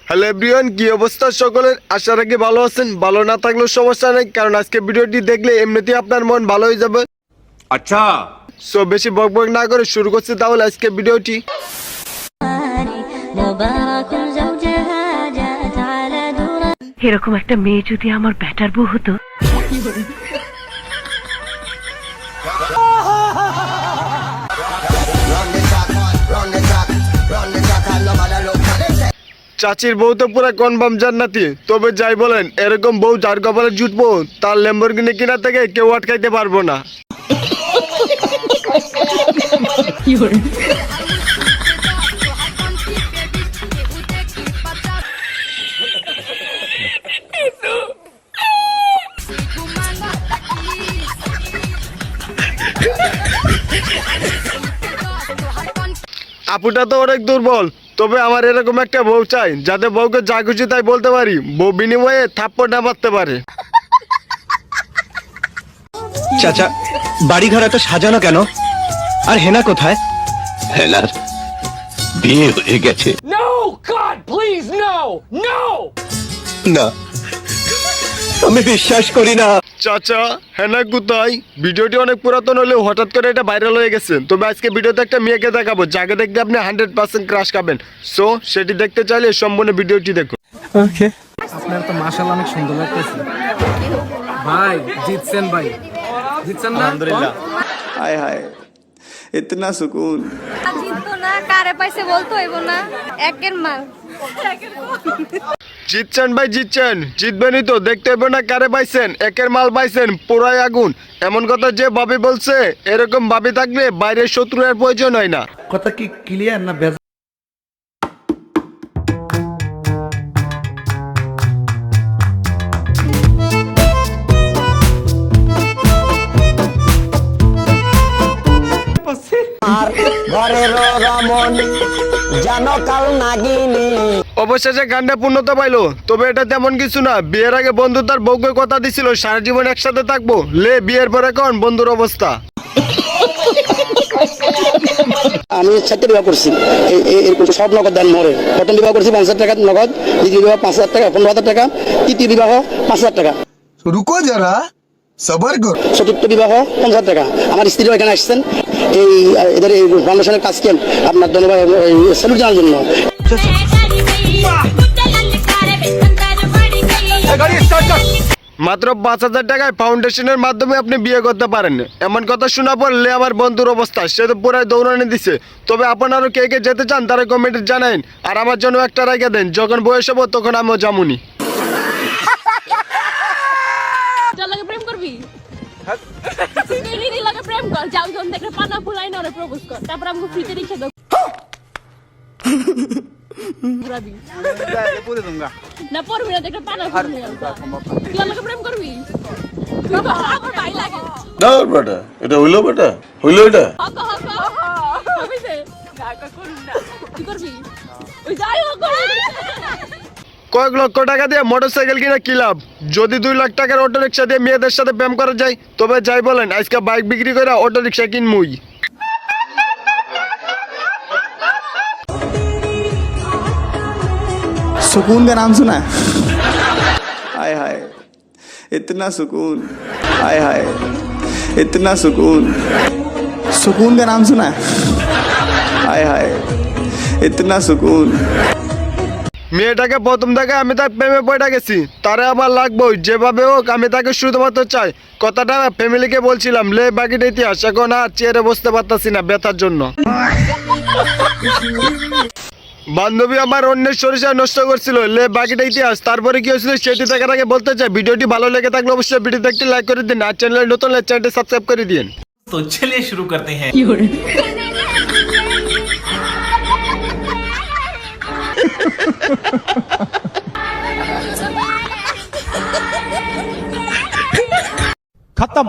Hello everyone, কি অবস্থা সকলের? আশা রাখি ভালো আছেন। ভালো না থাকলেও সমস্যা নেই, কারণ আজকে ভিডিওটি দেখলে এমনিতেই আপনার মন ভালো হয়ে যাবে। আচ্ছা, সো বেশি বকবক না করে শুরু করছি তাহলে আজকে ভিডিওটি। এরকম একটা মেয়ে যদি আমার ব্যাটার বউ হতো। চাচির বউ তো পুরো কনফার্ম জান্নাতি। তবে যাই বলেন, এরকম বউ যার কপালে জুটবো তার ল্যাম্বরগিনি কিনা থেকে কেউ আটকাইতে পারবো না। আপুটা তো অনেক দুর্বল, তবে আমার এরকম একটা বউ চাই যাতে বউকে যা খুশি তাই বলতে পারি, বউ বিনিময়ে থাপ্পড় না মারতে পারে। চাচা, বাড়ি ঘর এত সাজানো কেন? আর হেনা কোথায়? হেনার বিয়ে হয়ে গেছে। no, God, please, no, no. না, আমি বিশ্বাস করি না। চাচা, হেনা কোথায়? ভিডিওটি অনেক পুরাতন হলেও হঠাৎ করে এটা ভাইরাল হয়ে গেছে। তবে আজকে ভিডিওতে একটা মেয়েকে দেখাবো যাকে দেখতে আপনি 100% ক্রাশ খাবেন। সো সেটি দেখতে চাইলে সম্পূর্ণ ভিডিওটি দেখুন। ওকে। আপনার তো মাশাআল্লাহ অনেক সুন্দর লাগতেছে ভাই। জিতছেন ভাই, জিতছেন না? আলহামদুলিল্লাহ। हाय हाय इतना सुकून। জিততো না, কারে পাইছে বলতো হইব না। একের মাল জিতছেন ভাই, জিতছেন, জিতবেনই তো। দেখতে হবে না কারে পাইছেন, একের মাল পাইছেন, পুরাই আগুন। এমন কথা যে ভাবি বলছে, এরকম ভাবি থাকলে বাইরের শত্রুর প্রয়োজন হয় না। কথা কি ক্লিয়ার না? অবশেষে গানটা পূর্ণতা পাইলো। তবে এটা তেমন কিছু না। বিয়ের আগে বন্ধু তার বউকে কথা দিছিল সারা জীবন একসাথে থাকবো। লে বিয়ের পরে কোন বন্ধুর অবস্থা। আমি 4টা বিবাহ করছি, সব নগদ দান মরে। প্রথম বিবাহ করছি 50,000 টাকা নগদ, দ্বিতীয় বিবাহ 5,000 টাকা, 15,000 টাকা, তৃতীয় বিবাহ 5,000 টাকা। রুকো যারা, সবার কর। চতুর্থ বিবাহ 50,000 টাকা। আমার স্ত্রীও এখানে আসছেন এই এদের এই ফাউন্ডেশনের কাজকে আপনার ধন্যবাদ স্যালুট জানার জন্য। মাত্র 5,000 টাকায় ফাউন্ডেশনের মাধ্যমে আপনি বিয়ে করতে পারেন। এমন কথা শোনা পড়লে আমার বন্ধুর অবস্থা, সে তো পুরাই দৌড়ানি দিছে। তবে আপনারও কে কে যেতে চান তারা কমেন্টে জানান। আর আমার জন্য একটা রাইখা দেন, যখন বয়স হবো তখন আমিও জামুনি। প্রেম করবি? দিদি লাগে প্রেম কর, যাও যখন দেখে পানা ফুলাই না ওরে প্রপোজ কর, তারপর আমাকে ফ্রিতে রেখে দাও। ঘুরাবি না, পড়বি না, দেখে পানা ফুলাই। তুই আমাকে প্রেম করবি? আমার ভাই লাগে। দাও বেটা, এটা হইলো বেটা, হইলো এটা। হক হক হবে যে কাকা করুন না, কি করবি? ওই যাই হোক, কয়েক লক্ষ টাকা দিয়ে মোটরসাইকেল কিনে কি লাভ, যদি 2 লাখ টাকার অটো রিক্সা দিয়ে মেয়েদের সাথে প্রেম করা যায়? তবে যাই বলেন, আজকে বাইক বিক্রি করে অটো রিক্সা কিনমুই। सुकून का नाम सुना है? हाय हाय इतना सुकून। हाय हाय इतना सुकून। सुकून का नाम सुना है? हाय हाय इतना सुकून। মেয়েটাকে প্রথম থেকে আমি তার প্রেমে পড়ে গেছি, তারে আমার লাগবেই যেভাবে হোক। আমি তাকে শুধুমাত্র চাই। কথাটা ফ্যামিলিকে বলছিলাম, লে বাকিটা ইতিহাস। এখন আর চেয়ারে বসতে পারতাছি না ব্যথার জন্য। বান্ধবী আমার অন্যের সরিষা নষ্ট করছিল, লে বাকিটা ইতিহাস। তারপরে কি হয়েছিল সেটি দেখার আগে বলতে চাই, ভিডিওটি ভালো লেগে থাকলে অবশ্যই ভিডিওতে একটি লাইক করে দিন। আর চ্যানেলে নতুন হলে চ্যানেলটি সাবস্ক্রাইব করে দিন। तो चलिए शुरू करते हैं। खत्म।